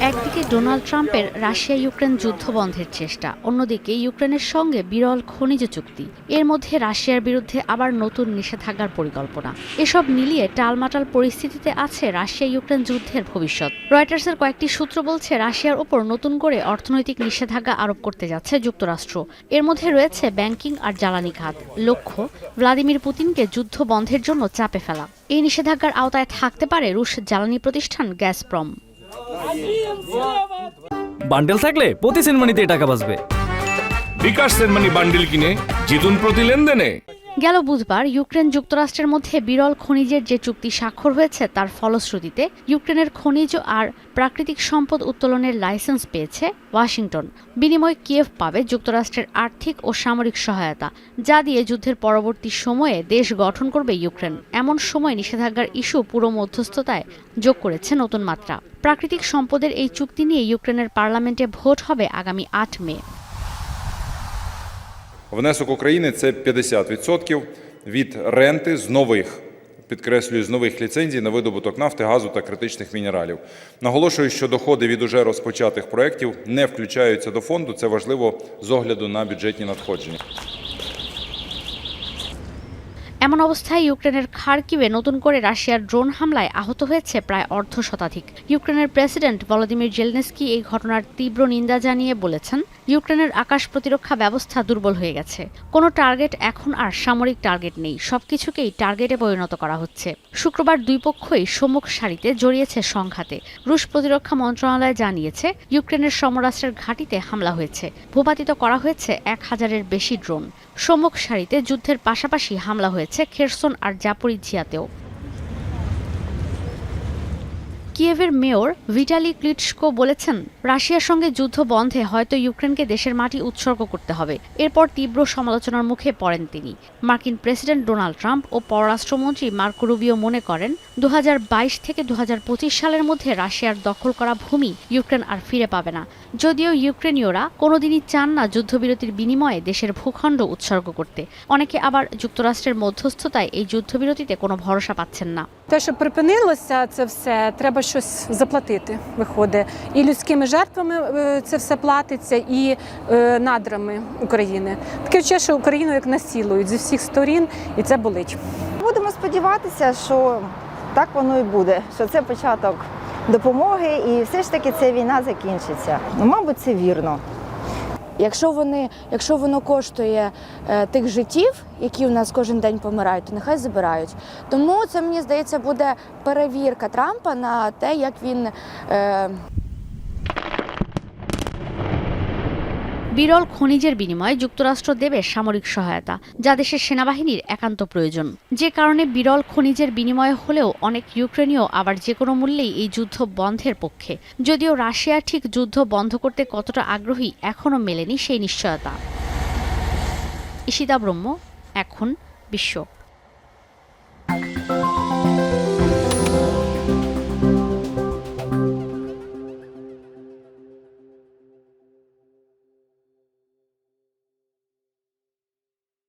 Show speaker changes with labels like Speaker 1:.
Speaker 1: একদিকে ডোনাল্ড ট্রাম্পের Russia Ukraine যুদ্ধ বন্ধের চেষ্টা, অন্যদিকে ইউক্রেনের সঙ্গে বিরল খনিজ চুক্তি, এর মধ্যে রাশিয়ার বিরুদ্ধে আবার নতুন নিষেধাজ্ঞার পরিকল্পনা। এসব মিলিয়ে টালমাটাল পরিস্থিতিতে আছে রাশিয়া ইউক্রেন যুদ্ধের ভবিষ্যৎ। রয়টার্সের কয়েকটি সূত্র বলছে রাশিয়ার ওপর নতুন করে অর্থনৈতিক নিষেধাজ্ঞা আরোপ করতে যাচ্ছে যুক্তরাষ্ট্র। এর মধ্যে রয়েছে ব্যাংকিং আর জ্বালানি খাত। লক্ষ্য ভ্লাদিমির পুতিনকে যুদ্ধ বন্ধের জন্য চাপে ফেলা। এই নিষেধাজ্ঞার আওতায় থাকতে পারে রুশ জ্বালানি প্রতিষ্ঠান গ্যাসপ্রম।
Speaker 2: বান্ডেল থাকলে প্রতি সেনমানিতে টাকা বাঁচবে।
Speaker 3: বিকাশ সেনমানি বান্ডেল কিনে জিতুন প্রতি লেনদেনে।
Speaker 1: গেল বুধবার ইউক্রেন যুক্তরাষ্ট্রের মধ্যে বিরল খনিজের যে চুক্তি স্বাক্ষর হয়েছে তার ফলশ্রুতিতে ইউক্রেনের খনিজ আর প্রাকৃতিক সম্পদ উত্তোলনের লাইসেন্স পেয়েছে ওয়াশিংটন। বিনিময়ে কিয়েভ পাবে যুক্তরাষ্ট্রের আর্থিক ও সামরিক সহায়তা, যা দিয়ে যুদ্ধের পরবর্তী সময়ে দেশ গঠন করবে ইউক্রেন। এমন সময় নিষেধাজ্ঞার ইস্যু পুরো মধ্যস্থতায় যোগ করেছে নতুন মাত্রা। প্রাকৃতিক সম্পদের এই চুক্তি নিয়ে ইউক্রেনের পার্লামেন্টে ভোট হবে আগামী 8 মে।
Speaker 4: Внесок України – це 50% від ренти з нових, підкреслюю, з нових ліцензій на видобуток нафти, газу та критичних мінералів. Наголошую, що доходи від уже розпочатих проєктів не включаються до фонду. Це важливо з огляду на бюджетні надходження.
Speaker 1: এমন অবস্থায় ইউক্রেনের খার্কিভে নতুন করে রাশিয়ার ড্রোন হামলায় আহত হয়েছে প্রায় 1/2 শতাধিক। ইউক্রেনের প্রেসিডেন্ট ভলোদিমির জেলেনস্কি এই ঘটনার তীব্র নিন্দা জানিয়ে বলেছেন, ইউক্রেনের আকাশ প্রতিরক্ষা ব্যবস্থা দুর্বল হয়ে গেছে। কোনো টার্গেট এখন আর সামরিক টার্গেট নেই, সবকিছুকেই টার্গেটে পরিণত করা হচ্ছে। শুক্রবার দুই পক্ষই সম্মুখ সারিতে জড়িয়েছে সংঘাতে। রুশ প্রতিরক্ষা মন্ত্রণালয় জানিয়েছে, ইউক্রেনের সমরাস্ত্রের ঘাঁটিতে হামলা হয়েছে। ভূপাতিত করা হয়েছে 1000-এর বেশি ড্রোন। সম্মুখ সারিতে যুদ্ধের পাশাপাশি হামলা হয়েছে খেরসন আর জাপোরিঝিয়াতেও। কিয়েভের মেয়র ভিটালি ক্লিটসকো বলেছেন, রাশিয়ার সঙ্গে যুদ্ধ বন্ধে হয়তো ইউক্রেনকে দেশের মাটি উৎসর্গ করতে হবে। এরপর তীব্র সমালোচনার মুখে পড়েন তিনি। মার্কিন প্রেসিডেন্ট ডোনাল্ড ট্রাম্প ও পররাষ্ট্রমন্ত্রী মার্কো রুবিও মনে করেন, 2022 থেকে 2025 সালের মধ্যে রাশিয়ার দখল করা ভূমি ইউক্রেন আর ফিরে পাবে না। যদিও ইউক্রেনীয়রা কোনোদিনই চান না যুদ্ধবিরতির বিনিময়ে দেশের ভূখণ্ড উৎসর্গ করতে। অনেকে আবার যুক্তরাষ্ট্রের মধ্যস্থতায় এই যুদ্ধবিরতিতে কোনো ভরসা পাচ্ছেন না।
Speaker 5: Те, що припинилося це все, треба щось заплатити, виходить. І людськими жертвами це все платиться, і надрами України. Таке вче, що Україну як насилують зі всіх сторін, і це болить.
Speaker 6: Будемо сподіватися, що так воно і буде, що це початок допомоги, і все ж таки ця війна закінчиться. Ну, мабуть, це вірно.
Speaker 7: Якщо воно коштує тих життів, які у нас кожен день помирають, то нехай забирають. Тому це, мені здається, буде перевірка Трампа на те, як він
Speaker 1: বিরল খনিজের বিনিময়ে যুক্তরাষ্ট্র দেবে সামরিক সহায়তা, যা দেশের সেনাবাহিনীর একান্ত প্রয়োজন। যে কারণে বিরল খনিজের বিনিময়ে হলেও অনেক ইউক্রেনীয় আবার যে কোনো মূল্যেই এই যুদ্ধ বন্ধের পক্ষে। যদিও রাশিয়া ঠিক যুদ্ধ বন্ধ করতে কতটা আগ্রহী এখনও মেলেনি সেই নিশ্চয়তা। ঈশিতা ব্রহ্ম, এখন বিশ্ব।